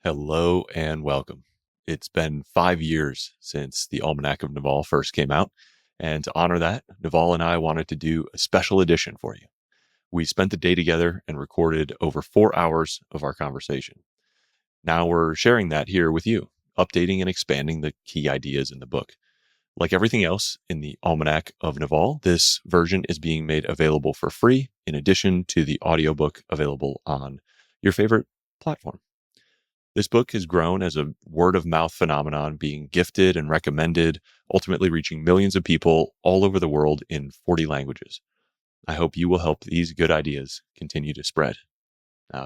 Hello and welcome. It's been 5 years since the Almanack of Naval first came out, and to honor that, Naval and I wanted to do a special edition for you. We spent the day together and recorded over 4 hours of our conversation. Now we're sharing that here with you, updating and expanding the key ideas in the book. Like everything else in the Almanack of Naval, this version is being made available for free, in addition to the audiobook available on your favorite platform. This book has grown as a word of mouth phenomenon, being gifted and recommended, ultimately reaching millions of people all over the world in 40 languages. I hope you will help these good ideas continue to spread.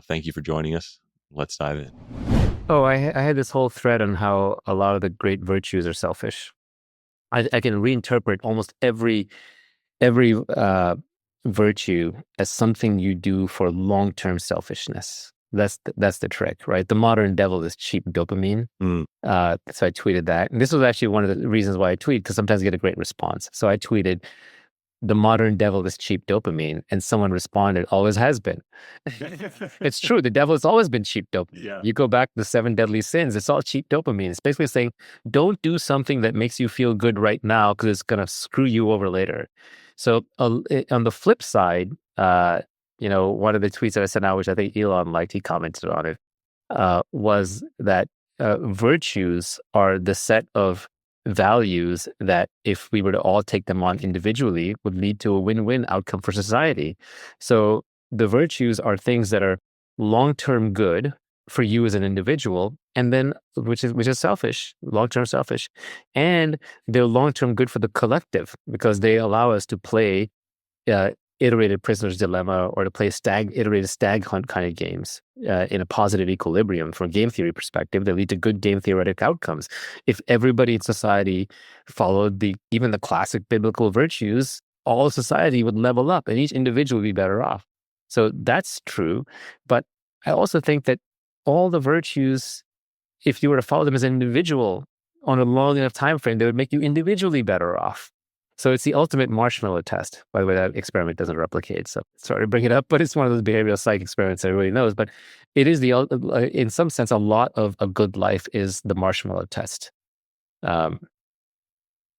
Thank you for joining us. Let's dive in. Oh, I had this whole thread on how a lot of the great virtues are selfish. I can reinterpret almost every virtue as something you do for long-term selfishness. That's the trick, right? The modern devil is cheap dopamine. So I tweeted that. And this was actually one of the reasons why I tweet, because sometimes I get a great response. So I tweeted, the modern devil is cheap dopamine. And someone responded, always has been. It's true. The devil has always been cheap dopamine. Yeah. You go back to the 7 deadly sins, it's all cheap dopamine. It's basically saying, don't do something that makes you feel good right now because it's going to screw you over later. So on the flip side, one of the tweets that I sent out, which I think Elon liked, he commented on it, was that virtues are the set of values that, if we were to all take them on individually, would lead to a win-win outcome for society. So the virtues are things that are long-term good for you as an individual, and then which is selfish, long-term selfish, and they're long-term good for the collective because they allow us to play iterated prisoner's dilemma, or to play iterated stag hunt kind of games in a positive equilibrium. From a game theory perspective, they lead to good game theoretic outcomes. If everybody in society followed even the classic biblical virtues, all of society would level up and each individual would be better off. So that's true. But I also think that all the virtues, if you were to follow them as an individual on a long enough time frame, they would make you individually better off. So it's the ultimate marshmallow test. By the way, that experiment doesn't replicate, so sorry to bring it up, but it's one of those behavioral psych experiments everybody knows. But it is in some sense, a lot of a good life is the marshmallow test. And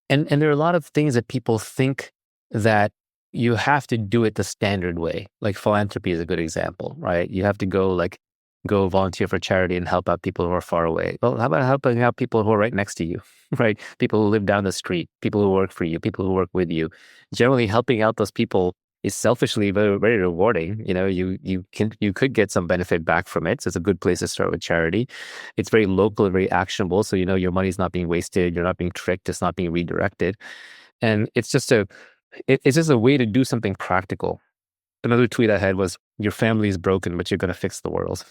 there are a lot of things that people think that you have to do it the standard way. Like philanthropy is a good example, right? You have to go volunteer for charity and help out people who are far away. Well, how about helping out people who are right next to you, right? People who live down the street, people who work for you, people who work with you. Generally, helping out those people is selfishly very, very rewarding. You could get some benefit back from it. So it's a good place to start with charity. It's very local and very actionable. So your money's not being wasted. You're not being tricked. It's not being redirected. And it's just a way to do something practical. Another tweet I had was, your family is broken, but you're going to fix the world,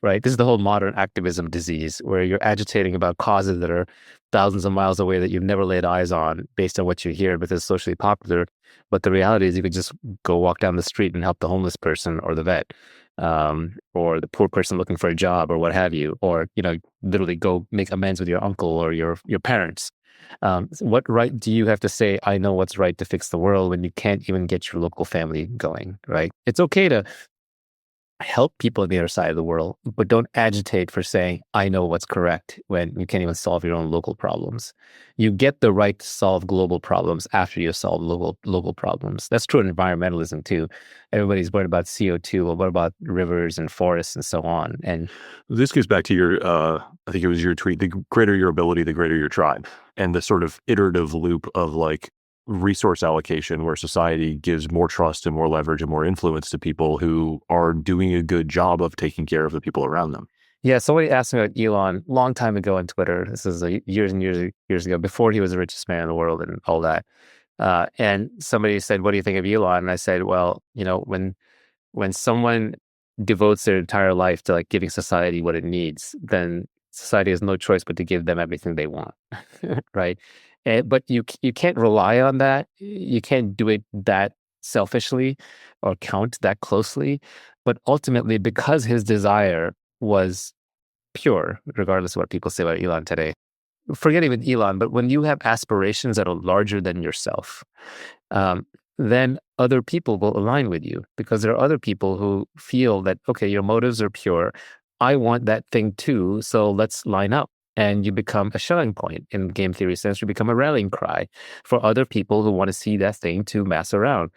right? This is the whole modern activism disease, where you're agitating about causes that are thousands of miles away that you've never laid eyes on based on what you hear because it's socially popular. But the reality is you could just go walk down the street and help the homeless person or the vet, or the poor person looking for a job or what have you, or, literally go make amends with your uncle or your parents. What right do you have to say, I know what's right to fix the world, when you can't even get your local family going, right? It's okay to help people on the other side of the world, but don't agitate for saying, I know what's correct, when you can't even solve your own local problems. You get the right to solve global problems after you solve local problems. That's true in environmentalism too. Everybody's worried about CO2. Well, what about rivers and forests and so on? And this goes back to your, I think it was your tweet, the greater your ability, the greater your tribe, and the sort of iterative loop of resource allocation, where society gives more trust and more leverage and more influence to people who are doing a good job of taking care of the people around them. Yeah, somebody asked me about Elon long time ago on Twitter. This is years and years ago, before he was the richest man in the world and all that. And somebody said, what do you think of Elon? And I said, well, when someone devotes their entire life to giving society what it needs, then society has no choice but to give them everything they want, right? But you can't rely on that. You can't do it that selfishly or count that closely. But ultimately, because his desire was pure, regardless of what people say about Elon today, forget even Elon, but when you have aspirations that are larger than yourself, then other people will align with you, because there are other people who feel that, okay, your motives are pure. I want that thing too, so let's line up. And you become a shelling point in game theory sense. You become a rallying cry for other people who want to see that thing to mass around.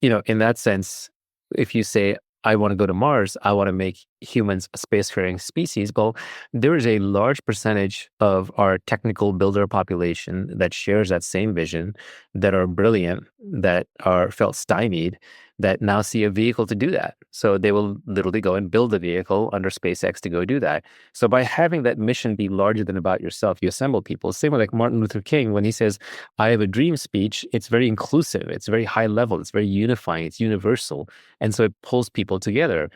In that sense, if you say, I want to go to Mars, I want to make humans a spacefaring species, well, there is a large percentage of our technical builder population that shares that same vision, that are brilliant, that are felt stymied, that now see a vehicle to do that. So they will literally go and build a vehicle under SpaceX to go do that. So by having that mission be larger than about yourself, you assemble people. Same with like Martin Luther King, when he says, I have a dream speech, it's very inclusive, it's very high level, it's very unifying, it's universal. And so it pulls people together.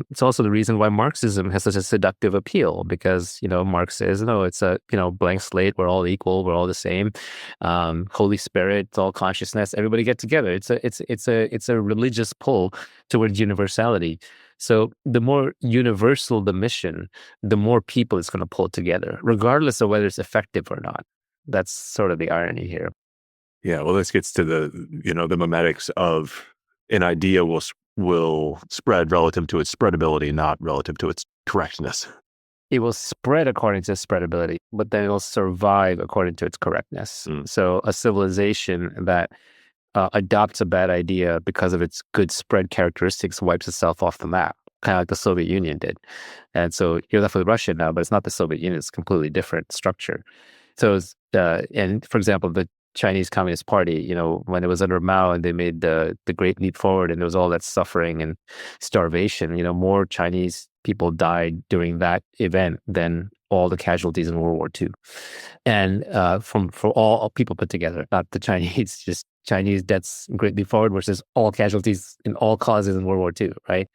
It's also the reason why Marxism has such a seductive appeal, because, Marx says, no, it's a, blank slate. We're all equal. We're all the same. Holy Spirit, it's all consciousness. Everybody get together. It's a religious pull towards universality. So the more universal the mission, the more people it's going to pull together, regardless of whether it's effective or not. That's sort of the irony here. Yeah, well, this gets to the memetics of an idea will spread relative to its spreadability, not relative to its correctness. It will spread according to spreadability, but then it will survive according to its correctness. So a civilization that adopts a bad idea because of its good spread characteristics wipes itself off the map, kind of like the Soviet Union did. And so you're left with Russia now, but it's not the Soviet Union. It's a completely different structure. So, and for example, the Chinese Communist Party, when it was under Mao and they made the great leap forward, and there was all that suffering and starvation, more Chinese people died during that event than all the casualties in World War II. And for all people put together, not the Chinese, just Chinese deaths great leap forward versus all casualties in all causes in World War II, right?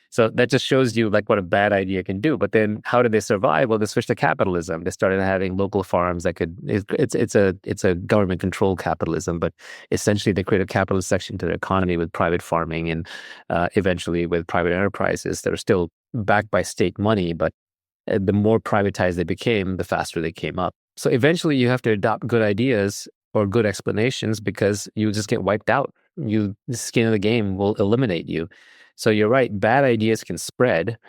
So that just shows you like what a bad idea can do. But then how did they survive? Well, they switched to capitalism. They started having local farms that it's a government controlled capitalism, but essentially they created a capitalist section to their economy with private farming and eventually with private enterprises that are still backed by state money. But the more privatized they became, the faster they came up. So eventually you have to adopt good ideas or good explanations, because you just get wiped out. The skin of the game will eliminate you. So you're right, bad ideas can spread.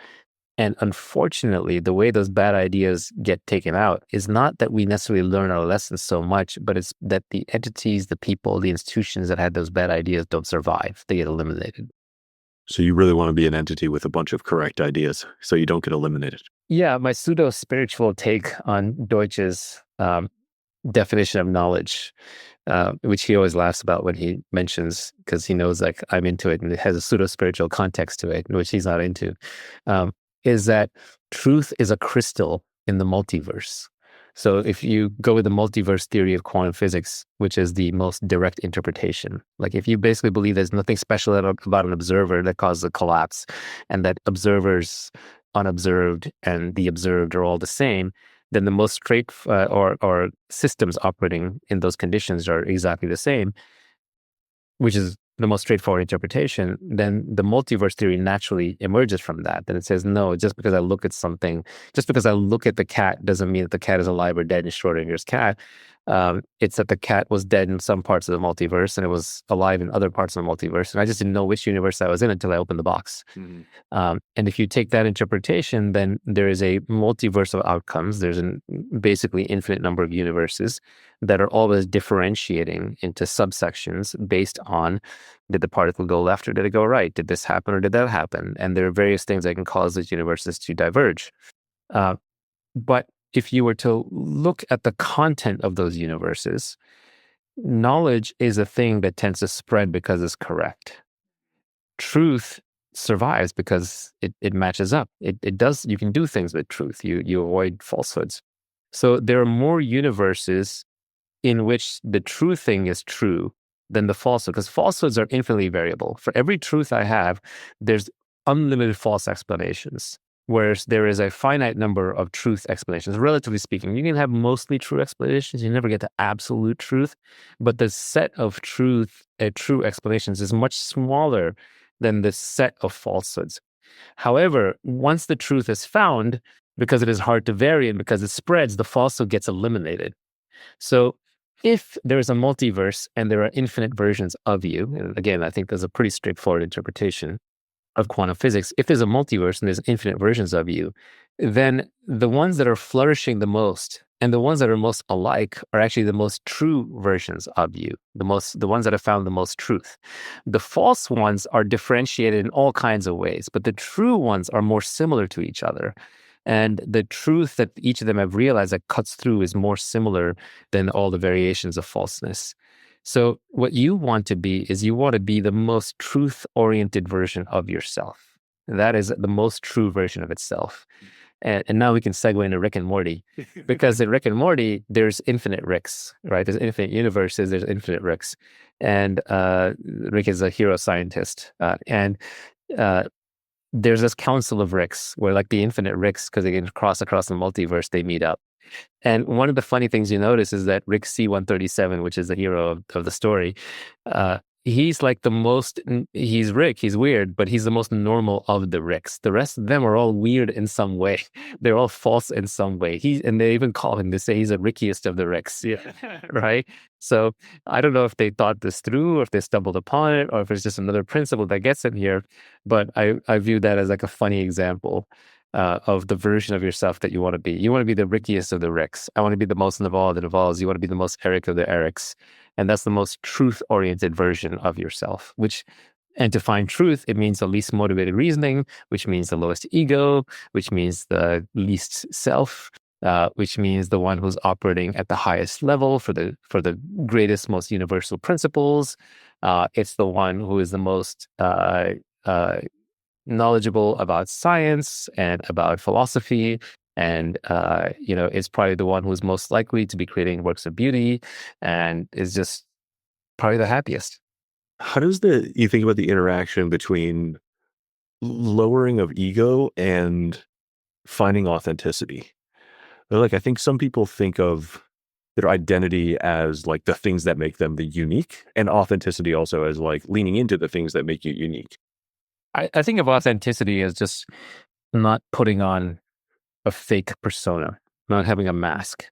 And unfortunately, the way those bad ideas get taken out is not that we necessarily learn our lessons so much, but it's that the entities, the people, the institutions that had those bad ideas don't survive. They get eliminated. So you really want to be an entity with a bunch of correct ideas so you don't get eliminated. Yeah, my pseudo-spiritual take on Deutsch's definition of knowledge, which he always laughs about when he mentions, because he knows like I'm into it and it has a pseudo-spiritual context to it, which he's not into, is that truth is a crystal in the multiverse. So if you go with the multiverse theory of quantum physics, which is the most direct interpretation, like if you basically believe there's nothing special about an observer that causes a collapse, and that observers, unobserved, and the observed are all the same, then the most straight or systems operating in those conditions are exactly the same, which is the most straightforward interpretation. Then the multiverse theory naturally emerges from that. Then it says, no, just because I look at something, just because I look at the cat doesn't mean that the cat is alive or dead in Schrodinger's cat. It's that the cat was dead in some parts of the multiverse and it was alive in other parts of the multiverse. And I just didn't know which universe I was in until I opened the box. Mm-hmm. And if you take that interpretation, then there is a multiverse of outcomes. There's a basically infinite number of universes that are always differentiating into subsections based on, did the particle go left or did it go right? Did this happen or did that happen? And there are various things that can cause these universes to diverge. But if you were to look at the content of those universes, knowledge is a thing that tends to spread because it's correct. Truth survives because it matches up. It does. You can do things with truth. You avoid falsehoods. So there are more universes in which the true thing is true than the falsehood, because falsehoods are infinitely variable. For every truth I have, there's unlimited false explanations. Whereas there is a finite number of truth explanations. Relatively speaking, you can have mostly true explanations. You never get to absolute truth, but the set of true explanations is much smaller than the set of falsehoods. However, once the truth is found, because it is hard to vary and because it spreads, the falsehood gets eliminated. So if there is a multiverse and there are infinite versions of you, and again, I think there's a pretty straightforward interpretation, of quantum physics, if there's a multiverse and there's infinite versions of you, then the ones that are flourishing the most and the ones that are most alike are actually the most true versions of you, the ones that have found the most truth. The false ones are differentiated in all kinds of ways, but the true ones are more similar to each other. And the truth that each of them have realized that cuts through is more similar than all the variations of falseness. So what you want to be is you want to be the most truth-oriented version of yourself. That is the most true version of itself. And now we can segue into Rick and Morty, because in Rick and Morty, there's infinite Ricks, right? There's infinite universes, there's infinite Ricks. And Rick is a hero scientist. And there's this council of Ricks where like the infinite Ricks, because they can cross across the multiverse, they meet up. And one of the funny things you notice is that Rick C-137, which is the hero of the story, he's like the most, he's Rick, he's weird, but he's the most normal of the Ricks. The rest of them are all weird in some way. They're all false in some way. And they even call him, they say he's the Rickiest of the Ricks. Yeah. Right? So I don't know if they thought this through, or if they stumbled upon it, or if it's just another principle that gets in here. But I view that as like a funny example of the version of yourself that you want to be. You want to be the Rickiest of the Ricks. I want to be the most Naval of the Navals. You want to be the most Eric of the Erics. And that's the most truth-oriented version of yourself, and to find truth, it means the least motivated reasoning, which means the lowest ego, which means the least self, which means the one who's operating at the highest level for the greatest, most universal principles. It's the one who is the most knowledgeable about science and about philosophy, and is probably the one who's most likely to be creating works of beauty, and is just probably the happiest. How does you think about the interaction between lowering of ego and finding authenticity? Like, I think some people think of their identity as like the things that make them the unique, and authenticity also as like leaning into the things that make you unique. I think of authenticity as just not putting on a fake persona, not having a mask.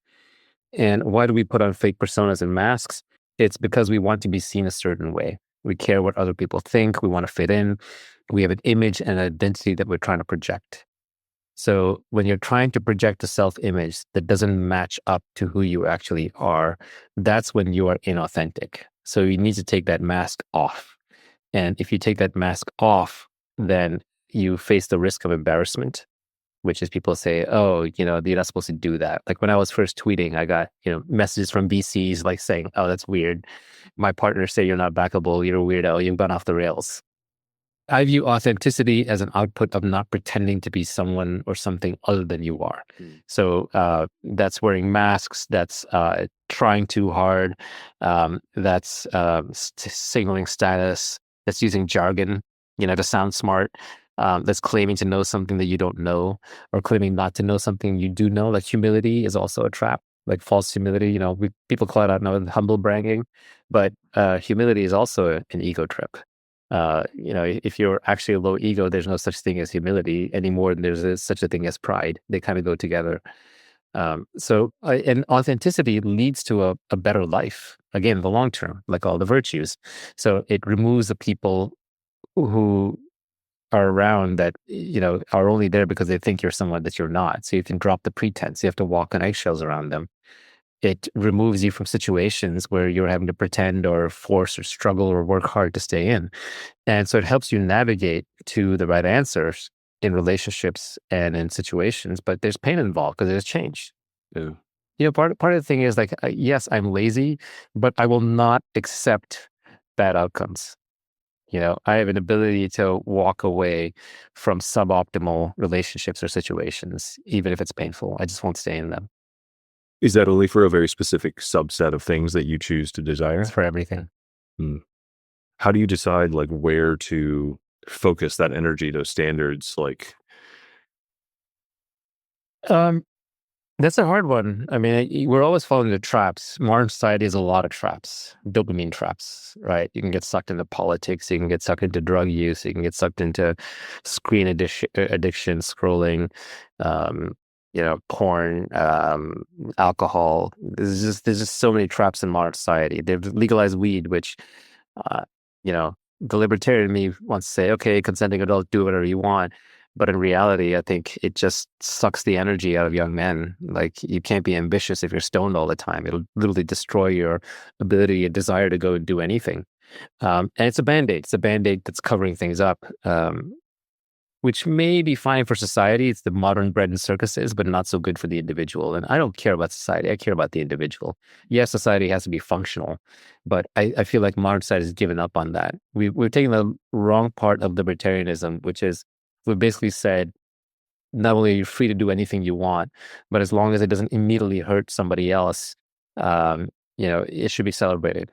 And why do we put on fake personas and masks? It's because we want to be seen a certain way. We care what other people think. We want to fit in. We have an image and an identity that we're trying to project. So when you're trying to project a self-image that doesn't match up to who you actually are, that's when you are inauthentic. So you need to take that mask off. And if you take that mask off, then you face the risk of embarrassment, which is people say, oh, you're not supposed to do that. Like when I was first tweeting, I got, messages from VCs like saying, oh, that's weird. My partners say you're not backable, you're a weirdo, you've gone off the rails. I view authenticity as an output of not pretending to be someone or something other than you are. So that's wearing masks, that's trying too hard, that's signaling status, that's using jargon, to sound smart. That's claiming to know something that you don't know, or claiming not to know something you do know. Like humility is also a trap, like false humility. People call it out now humble bragging, but humility is also an ego trip. If you're actually a low ego, there's no such thing as humility anymore than there's such a thing as pride. They kind of go together. And authenticity leads to a better life, again, in the long term, like all the virtues. So it removes the people who are around that, are only there because they think you're someone that you're not. So you can drop the pretense. You have to walk on eggshells around them. It removes you from situations where you're having to pretend or force or struggle or work hard to stay in. And so it helps you navigate to the right answers in relationships and in situations, but there's pain involved because there's change. Yeah. Part of the thing is like, yes, I'm lazy, but I will not accept bad outcomes. I have an ability to walk away from suboptimal relationships or situations, even if it's painful. I just won't stay in them. Is that only for a very specific subset of things that you choose to desire? It's for everything. How do you decide like where to focus that energy, those standards? Like, that's a hard one. I mean, we're always falling into traps. Modern society has a lot of traps, dopamine traps, right? You can get sucked into politics. You can get sucked into drug use. You can get sucked into screen addiction, scrolling, porn, alcohol. There's just so many traps in modern society. They've legalized weed, which, the libertarian in me wants to say, okay, consenting adults, do whatever you want. But in reality, I think it just sucks the energy out of young men. Like, you can't be ambitious if you're stoned all the time. It'll literally destroy your ability and desire to go and do anything. And it's a Band-Aid. It's a Band-Aid that's covering things up, which may be fine for society. It's the modern bread and circuses, but not so good for the individual. And I don't care about society. I care about the individual. Yes, society has to be functional, but I feel like modern society has given up on that. We're taking the wrong part of libertarianism, which is we've basically said, not only are you free to do anything you want, but as long as it doesn't immediately hurt somebody else, it should be celebrated.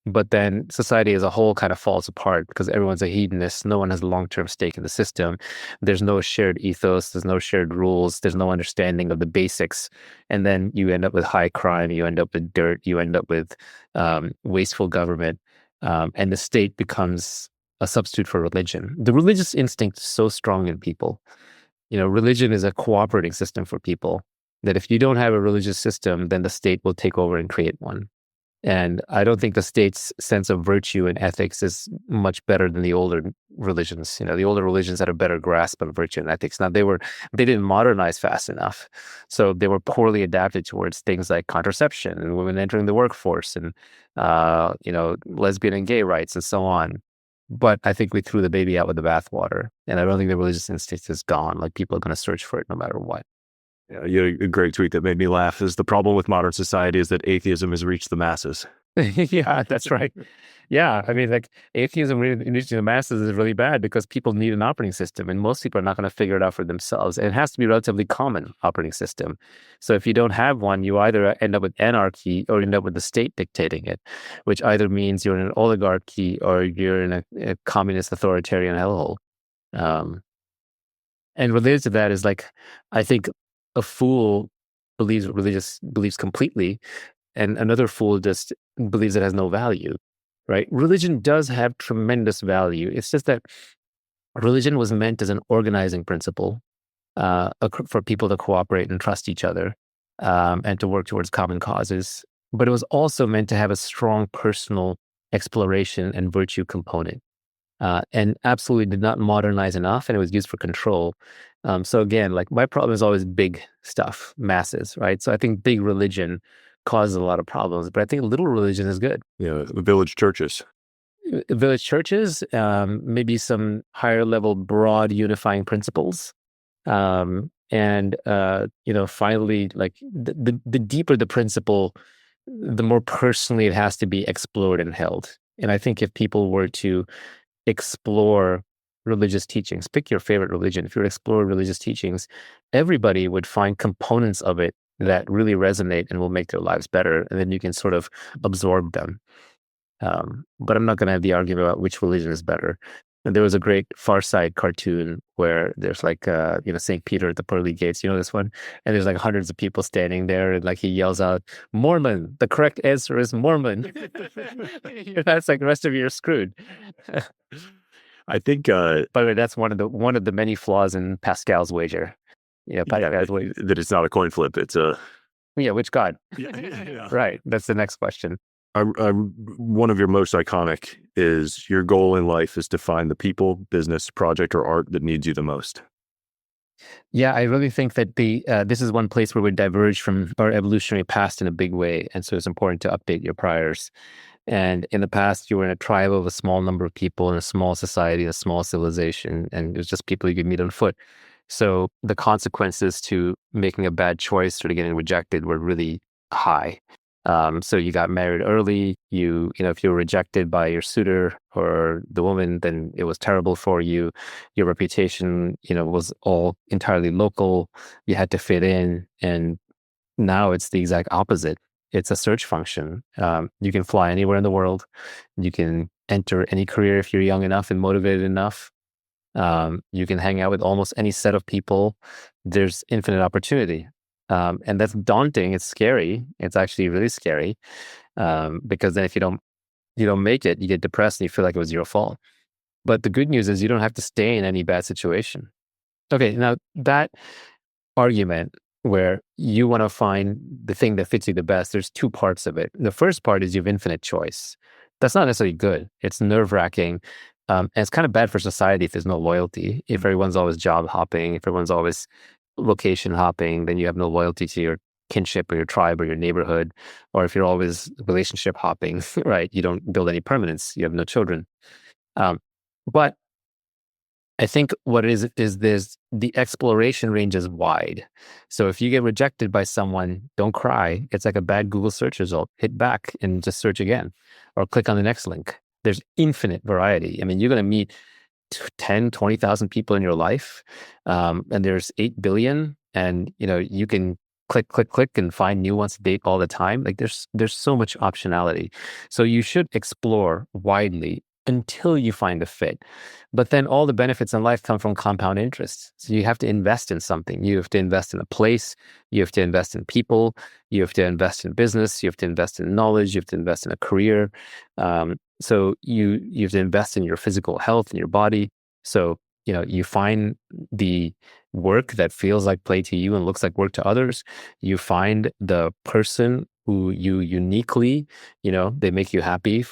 But then society as a whole kind of falls apart because everyone's a hedonist. No one has a long-term stake in the system. There's no shared ethos. There's no shared rules. There's no understanding of the basics. And then you end up with high crime. You end up with dirt. You end up with wasteful government. And the state becomes a substitute for religion. The religious instinct is so strong in people. Religion is a cooperating system for people, that if you don't have a religious system, then the state will take over and create one. And I don't think the state's sense of virtue and ethics is much better than the older religions. The older religions had a better grasp on virtue and ethics. Now, they didn't modernize fast enough. So they were poorly adapted towards things like contraception and women entering the workforce and, lesbian and gay rights and so on. But I think we threw the baby out with the bathwater. And I don't think the religious instinct is gone. Like, people are going to search for it no matter what. Yeah, you had a great tweet that made me laugh. Is the problem with modern society is that atheism has reached the masses. Yeah, that's right. Yeah, I mean, like, atheism reaching the masses is really bad because people need an operating system, and most people are not going to figure it out for themselves. And it has to be a relatively common operating system. So if you don't have one, you either end up with anarchy or end up with the state dictating it, which either means you're in an oligarchy or you're in a communist authoritarian hellhole. And related to that is, like, I think a fool believes completely, and another fool just believes it has no value, right? Religion does have tremendous value. It's just that religion was meant as an organizing principle for people to cooperate and trust each other and to work towards common causes. But it was also meant to have a strong personal exploration and virtue component. And absolutely did not modernize enough, and it was used for control. So again, like, my problem is always big stuff, masses, right? So I think big religion causes a lot of problems, but I think little religion is good. Village churches. Village churches, maybe some higher level, broad unifying principles. And finally, like, the deeper the principle, the more personally it has to be explored and held. And I think if people were to explore religious teachings, pick your favorite religion. If you were to explore religious teachings, everybody would find components of it that really resonate and will make their lives better. And then you can sort of absorb them. But I'm not going to have the argument about which religion is better. And there was a great Far Side cartoon where there's like, St. Peter at the pearly gates, this one? And there's like hundreds of people standing there, and like he yells out, "Mormon, the correct answer is Mormon." That's like the rest of you are screwed. I think, by the way, that's one of the many flaws in Pascal's wager. Pascal's wager. That it's not a coin flip. It's a... Yeah, which God? Yeah. Right. That's the next question. One of your most iconic is your goal in life is to find the people, business, project, or art that needs you the most. Yeah, I really think that this is one place where we diverge from our evolutionary past in a big way. And so it's important to update your priors. And in the past, you were in a tribe of a small number of people in a small society, a small civilization, and it was just people you could meet on foot. So the consequences to making a bad choice or to getting rejected were really high. So you got married early. If you were rejected by your suitor or the woman, then it was terrible for you. Your reputation, was all entirely local. You had to fit in. And now it's the exact opposite. It's a search function. You can fly anywhere in the world. You can enter any career if you're young enough and motivated enough. You can hang out with almost any set of people. There's infinite opportunity. And that's daunting. It's scary. It's actually really scary. Because then if you don't make it, you get depressed and you feel like it was your fault. But the good news is you don't have to stay in any bad situation. Okay, now that argument where you want to find the thing that fits you the best, there's two parts of it. The first part is you have infinite choice. That's not necessarily good. It's nerve-wracking. And it's kind of bad for society if there's no loyalty. If everyone's always job hopping, if everyone's always location hopping, then you have no loyalty to your kinship or your tribe or your neighborhood. Or if you're always relationship hopping, right? You don't build any permanence. You have no children. But I think what it is there's the exploration range is wide. So if you get rejected by someone, don't cry. It's like a bad Google search result. Hit back and just search again, or click on the next link. There's infinite variety. I mean, you're going to meet 10, 20,000 people in your life, and there's 8 billion, and you can click and find new ones to date all the time. Like there's so much optionality. So you should explore widely until you find a fit. But then all the benefits in life come from compound interest. So you have to invest in something. You have to invest in a place. You have to invest in people. You have to invest in business. You have to invest in knowledge. You have to invest in a career. So you have to invest in your physical health and your body. So you find the work that feels like play to you and looks like work to others. You find the person who you uniquely, they make you happy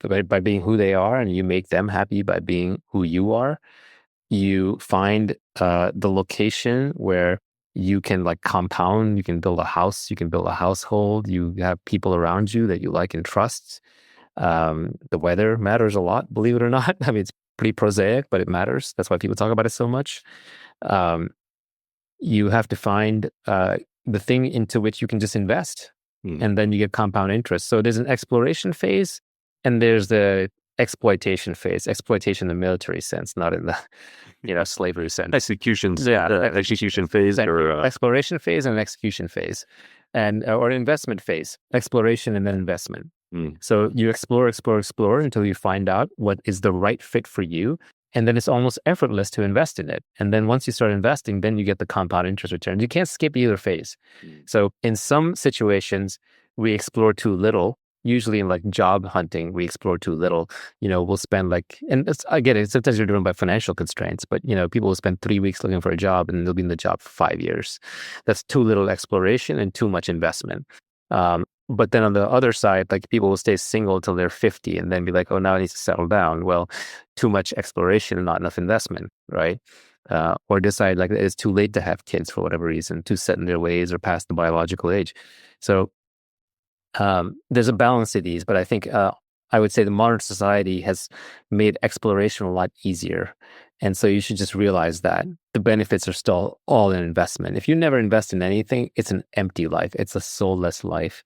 by being who they are, and you make them happy by being who you are. You find the location where you can like compound, you can build a house, you can build a household, you have people around you that you like and trust. The weather matters a lot, believe it or not. I mean, it's pretty prosaic, but it matters. That's why people talk about it so much. You have to find the thing into which you can just invest. And then you get compound interest. So there's an exploration phase, and there's the exploitation phase. Exploitation in the military sense, not in the slavery sense. Execution phase, or exploration phase and an execution phase, and or an investment phase. Exploration and then investment. So you explore until you find out what is the right fit for you. And then it's almost effortless to invest in it. And then once you start investing, then you get the compound interest returns. You can't skip either phase. So in some situations, we explore too little. Usually in like job hunting, we explore too little. We'll spend I get it. Sometimes you're driven by financial constraints, but people will spend 3 weeks looking for a job and they'll be in the job for 5 years. That's too little exploration and too much investment. But then on the other side, like people will stay single until they're 50 and then be like, oh, now I need to settle down. Well, too much exploration and not enough investment, right? Or decide like it's too late to have kids for whatever reason, too set in their ways or past the biological age. So there's a balance to these, but I think I would say the modern society has made exploration a lot easier. And so you should just realize that the benefits are still all in investment. If you never invest in anything, it's an empty life. It's a soulless life.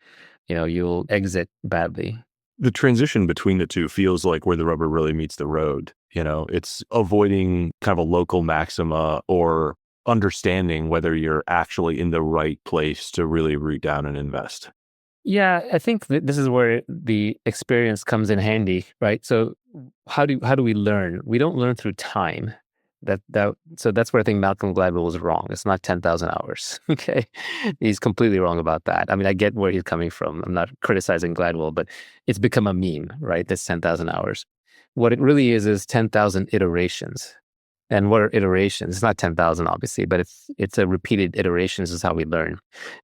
You'll exit badly. The transition between the two feels like where the rubber really meets the road. It's avoiding kind of a local maxima or understanding whether you're actually in the right place to really root down and invest. Yeah, I think this is where the experience comes in handy, right? So how do we learn? We don't learn through time. So that's where I think Malcolm Gladwell was wrong. It's not 10,000 hours. Okay, he's completely wrong about that. I mean, I get where he's coming from. I'm not criticizing Gladwell, but it's become a meme, right? That's 10,000 hours. What it really is 10,000 iterations. And what are iterations? It's not 10,000, obviously, but it's a repeated iterations is how we learn.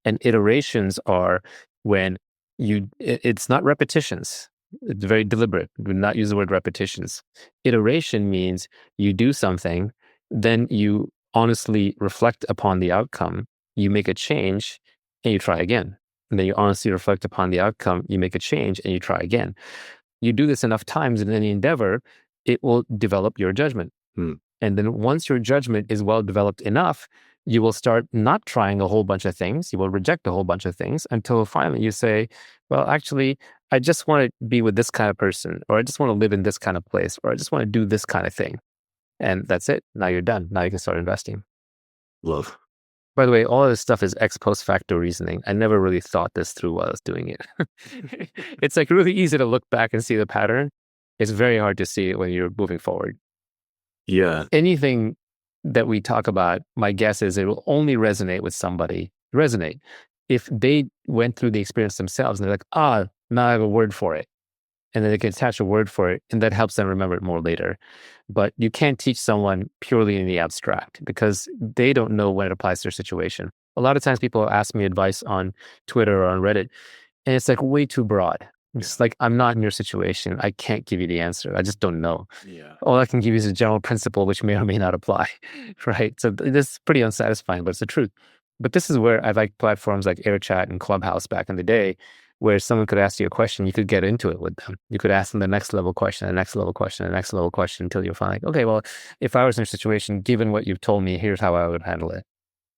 And iterations are when it's not repetitions. It's very deliberate. Do not use the word repetitions. Iteration means you do something, then you honestly reflect upon the outcome, you make a change, and you try again. And then you honestly reflect upon the outcome, you make a change, and you try again. You do this enough times in any endeavor, it will develop your judgment. And then once your judgment is well developed enough, you will start not trying a whole bunch of things. You will reject a whole bunch of things until finally you say, well, actually, I just want to be with this kind of person, or I just want to live in this kind of place, or I just want to do this kind of thing. And that's it. Now you're done. Now you can start investing. Love. By the way, all of this stuff is ex post facto reasoning. I never really thought this through while I was doing it. It's like really easy to look back and see the pattern. It's very hard to see it when you're moving forward. Yeah. Anything that we talk about, my guess is it will only resonate with somebody. Resonate if they went through the experience themselves and they're like, now I have a word for it. And then they can attach a word for it, and that helps them remember it more later. But you can't teach someone purely in the abstract because they don't know when it applies to their situation. A lot of times people ask me advice on Twitter or on Reddit, and it's like way too broad. It's like, I'm not in your situation. I can't give you the answer. I just don't know. Yeah. All I can give you is a general principle, which may or may not apply, right? So this is pretty unsatisfying, but it's the truth. But this is where I like platforms like AirChat and Clubhouse back in the day, where someone could ask you a question, you could get into it with them. You could ask them the next level question, the next level question, the next level question, until you're finally like, okay, well, if I was in your situation, given what you've told me, here's how I would handle it.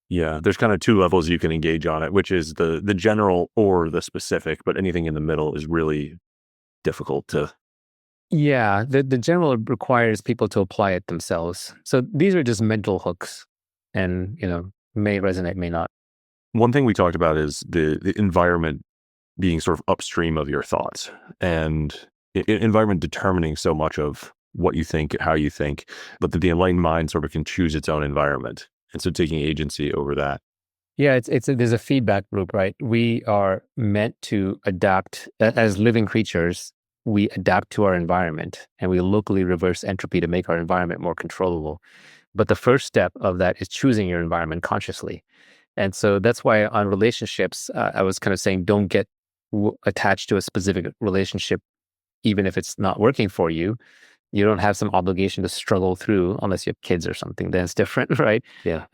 Yeah, there's kind of two levels you can engage on it, which is the general or the specific, but anything in the middle is really difficult to. Yeah, the general requires people to apply it themselves. So these are just mental hooks, and may resonate, may not. One thing we talked about is the environment being sort of upstream of your thoughts, and environment determining so much of what you think, how you think, but that the enlightened mind sort of can choose its own environment. And so taking agency over that. Yeah, there's a feedback loop, right? We are meant to adapt as living creatures. We adapt to our environment, and we locally reverse entropy to make our environment more controllable. But the first step of that is choosing your environment consciously. And so that's why on relationships, I was kind of saying, don't get attached to a specific relationship, even if it's not working for you. You don't have some obligation to struggle through unless you have kids or something. Then it's different, right? Yeah.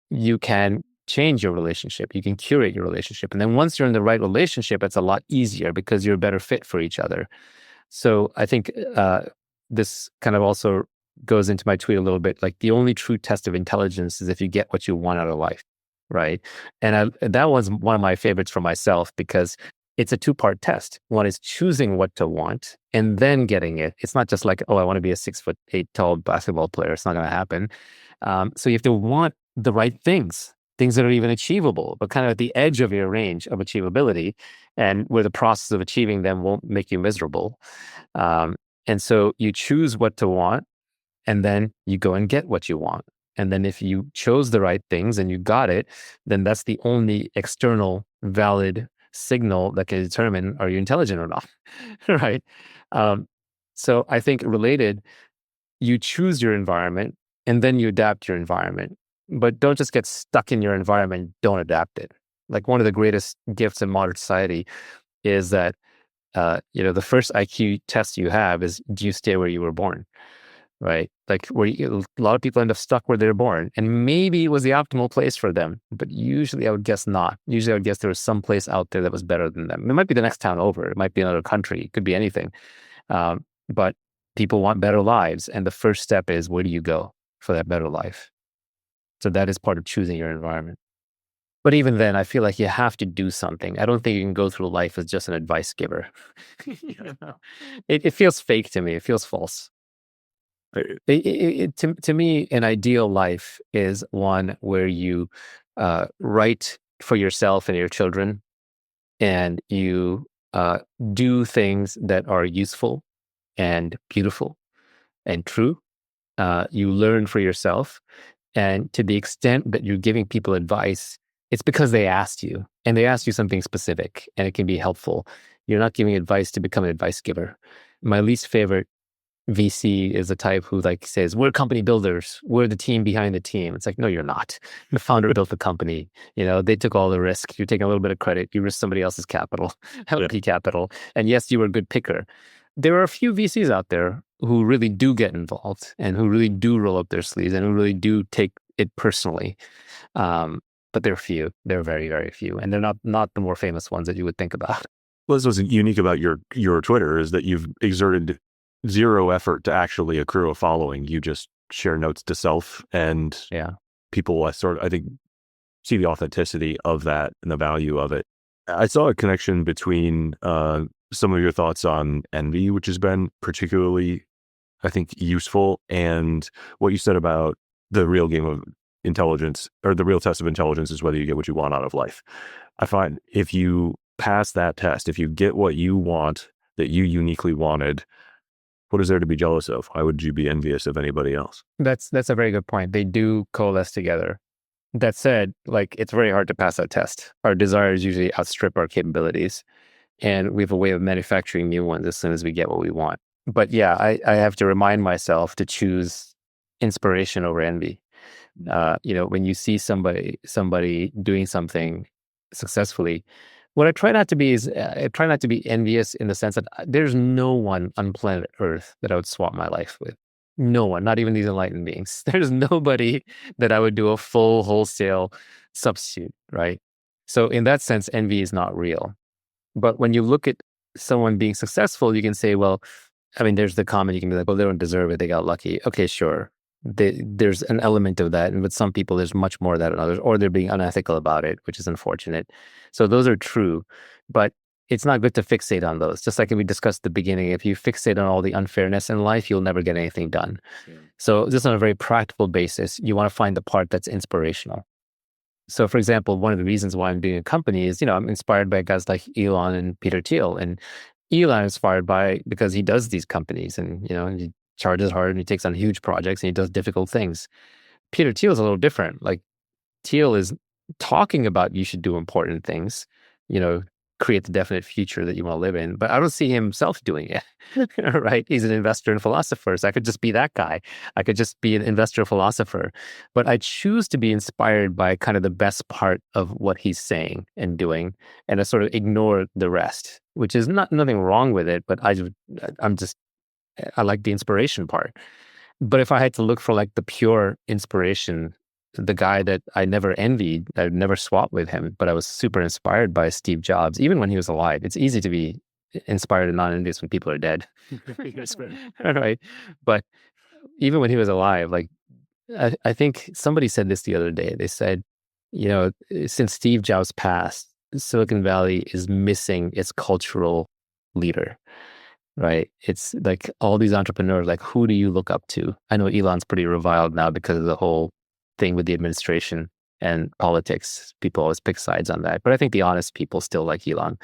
You can change your relationship. You can curate your relationship. And then once you're in the right relationship, it's a lot easier because you're a better fit for each other. So I think this kind of also goes into my tweet a little bit. Like, the only true test of intelligence is if you get what you want out of life, right? And that was one of my favorites for myself, because it's a two-part test. One is choosing what to want and then getting it. It's not just like, oh, I want to be a 6'8" tall basketball player. It's not going to happen. So you have to want the right things that are even achievable, but kind of at the edge of your range of achievability, and where the process of achieving them won't make you miserable. And so you choose what to want, and then you go and get what you want. And then if you chose the right things and you got it, then that's the only external valid signal that can determine, are you intelligent or not, right? So I think related, you choose your environment and then you adapt your environment, but don't just get stuck in your environment. Don't adapt it. Like, one of the greatest gifts in modern society is that, the first IQ test you have is, do you stay where you were born? Right? Like, a lot of people end up stuck where they're born, and maybe it was the optimal place for them, but usually I would guess not. Usually I would guess there was some place out there that was better than them. It might be the next town over. It might be another country. It could be anything. But people want better lives. And the first step is, where do you go for that better life? So that is part of choosing your environment. But even then, I feel like you have to do something. I don't think you can go through life as just an advice giver. It feels fake to me. It feels false. To me, an ideal life is one where you write for yourself and your children, and you do things that are useful and beautiful and true. You learn for yourself. And to the extent that you're giving people advice, it's because they asked you, and they asked you something specific, and it can be helpful. You're not giving advice to become an advice giver. My least favorite VC is the type who says, we're company builders, we're the team behind the team. It's like, no, you're not. The founder built the company. They took all the risk. You're taking a little bit of credit. You risk somebody else's capital, LP capital. And yes, you were a good picker. There are a few VCs out there who really do get involved, and who really do roll up their sleeves, and who really do take it personally. But they're few. They're very, very few. And they're not the more famous ones that you would think about. Well, this was unique about your Twitter, is that you've exerted zero effort to actually accrue a following. You just share notes to self, and people I think see the authenticity of that and the value of it. I saw a connection between some of your thoughts on envy, which has been particularly, I think, useful, and what you said about the real game of intelligence, or the real test of intelligence, is whether you get what you want out of life. I find if you pass that test, if you get what you want that you uniquely wanted, what is there to be jealous of? Why would you be envious of anybody else? That's a very good point. They do coalesce together. That said, it's very hard to pass that test. Our desires usually outstrip our capabilities, and we have a way of manufacturing new ones as soon as we get what we want. But yeah, I have to remind myself to choose inspiration over envy. When you see somebody doing something successfully, What I try not to be is I try not to be envious in the sense that there's no one on planet Earth that I would swap my life with. No one, not even these enlightened beings. There's nobody that I would do a full wholesale substitute, right? So in that sense, envy is not real. But when you look at someone being successful, you can say, well, I mean, there's the comment, you can be like, well, they don't deserve it, they got lucky. Okay, sure. There's an element of that. And with some people, there's much more of that than others, or they're being unethical about it, which is unfortunate. So those are true. But it's not good to fixate on those. Just like we discussed at the beginning, if you fixate on all the unfairness in life, you'll never get anything done. Yeah. So just on a very practical basis, you want to find the part that's inspirational. So, for example, one of the reasons why I'm doing a company is, I'm inspired by guys like Elon and Peter Thiel. And Elon is inspired because he does these companies and, he charges hard and he takes on huge projects and he does difficult things. Peter Thiel is a little different. Like, Thiel is talking about you should do important things, create the definite future that you want to live in. But I don't see himself doing it, right? He's an investor and philosopher. So I could just be that guy. I could just be an investor philosopher. But I choose to be inspired by kind of the best part of what he's saying and doing, and I sort of ignore the rest, which is nothing wrong with it. But I like the inspiration part. But if I had to look for like the pure inspiration, the guy that I never envied, I'd never swapped with him, but I was super inspired by Steve Jobs, even when he was alive. It's easy to be inspired and not envious when people are dead. Right? But even when he was alive, like I think somebody said this the other day. They said, since Steve Jobs passed, Silicon Valley is missing its cultural leader. Right. It's like all these entrepreneurs, like, who do you look up to? I know Elon's pretty reviled now because of the whole thing with the administration and politics. People always pick sides on that. But I think the honest people still like Elon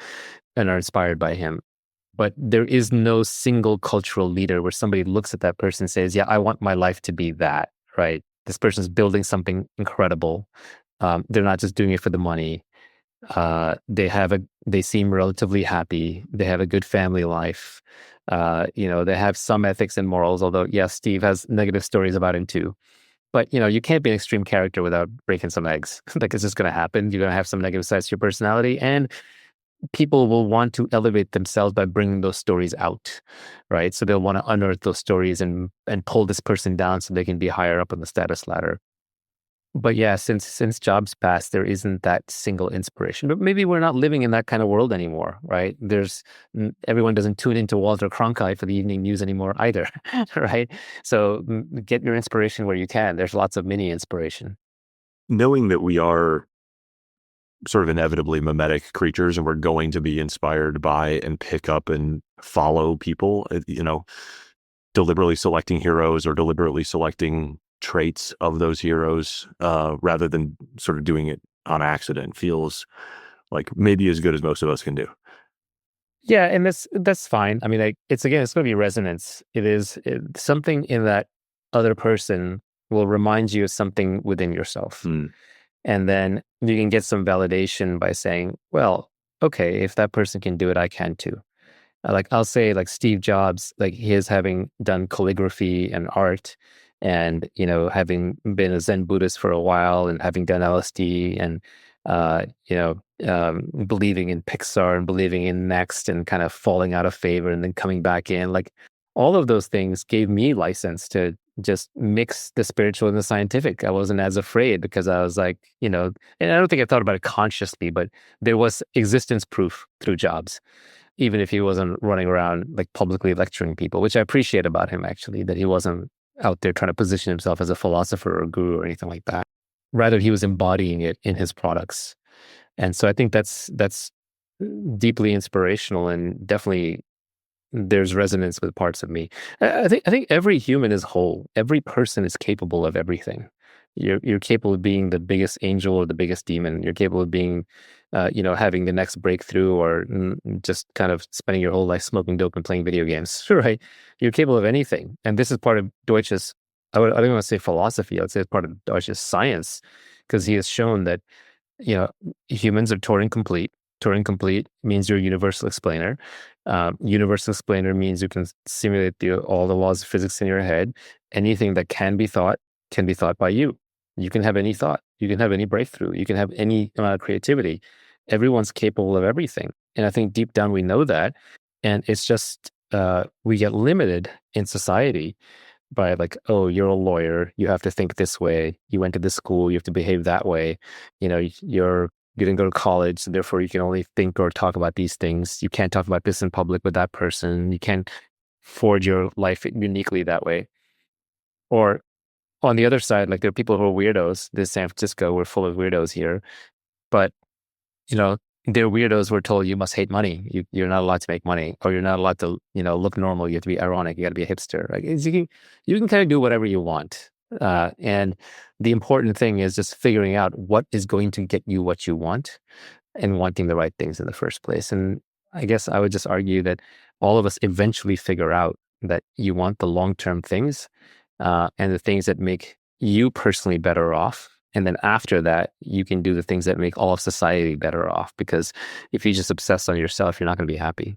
and are inspired by him. But there is no single cultural leader where somebody looks at that person and says, yeah, I want my life to be that, right? This person's building something incredible. They're not just doing it for the money. They seem relatively happy. They have a good family life. They have some ethics and morals, although yes, Steve has negative stories about him too. But you can't be an extreme character without breaking some eggs. Like, it's just going to happen. You're going to have some negative sides to your personality, and people will want to elevate themselves by bringing those stories out, right? So they'll want to unearth those stories and pull this person down so they can be higher up on the status ladder. But yeah, since Jobs passed, there isn't that single inspiration. But maybe we're not living in that kind of world anymore, right? Everyone doesn't tune into Walter Cronkite for the evening news anymore either, right? So get your inspiration where you can. There's lots of mini inspiration. Knowing that we are sort of inevitably mimetic creatures and we're going to be inspired by and pick up and follow people, deliberately selecting heroes or deliberately selecting traits of those heroes rather than sort of doing it on accident feels like maybe as good as most of us can do. Yeah, and that's fine. I mean, it's going to be resonance. It's something in that other person will remind you of something within yourself. And then you can get some validation by saying, well, okay, if that person can do it, I can too. Like, I'll say, like, Steve Jobs, like, he is having done calligraphy and art, and having been a Zen Buddhist for a while, and having done LSD, and believing in Pixar and believing in Next, and kind of falling out of favor and then coming back in, like, all of those things gave me license to just mix the spiritual and the scientific. I wasn't as afraid because I was like, and I don't think I thought about it consciously, but there was existence proof through Jobs, even if he wasn't running around like publicly lecturing people, which I appreciate about him, actually, that he wasn't out there trying to position himself as a philosopher or guru or anything like that. Rather, he was embodying it in his products. And so I think that's deeply inspirational, and definitely there's resonance with parts of me. I think every human is whole. Every person is capable of everything. You're capable of being the biggest angel or the biggest demon. You're capable of being, having the next breakthrough, or just kind of spending your whole life smoking dope and playing video games, right? You're capable of anything. And this is part of Deutsch's, I don't want to say philosophy, I would say it's part of Deutsch's science, because he has shown that, humans are Turing complete. Turing complete means you're a universal explainer. Universal explainer means you can simulate all the laws of physics in your head. Anything that can be thought by you. You can have any thought. You can have any breakthrough. You can have any amount of creativity. everyone's capable of everything. And I think deep down we know that. And it's just we get limited in society by like, oh, you're a lawyer, you have to think this way. You went to this school, you have to behave that way. You know, you didn't go to college, so therefore you can only think or talk about these things. You can't talk about this in public with that person. You can't forge your life uniquely that way. Or on the other side, like there are people who are weirdos. This San Francisco, we're full of weirdos here. But, you know, they're weirdos who are told you must hate money. You're not allowed to make money, or you're not allowed to, you know, look normal. You have to be ironic. You got to be a hipster. Like you can kind of do whatever you want. And the important thing is just figuring out what is going to get you what you want and wanting the right things in the first place. And I guess I would just argue that all of us eventually figure out that you want the long-term things and the things that make you personally better off. And then after that, you can do the things that make all of society better off. Because if you just obsess on yourself, you're not going to be happy.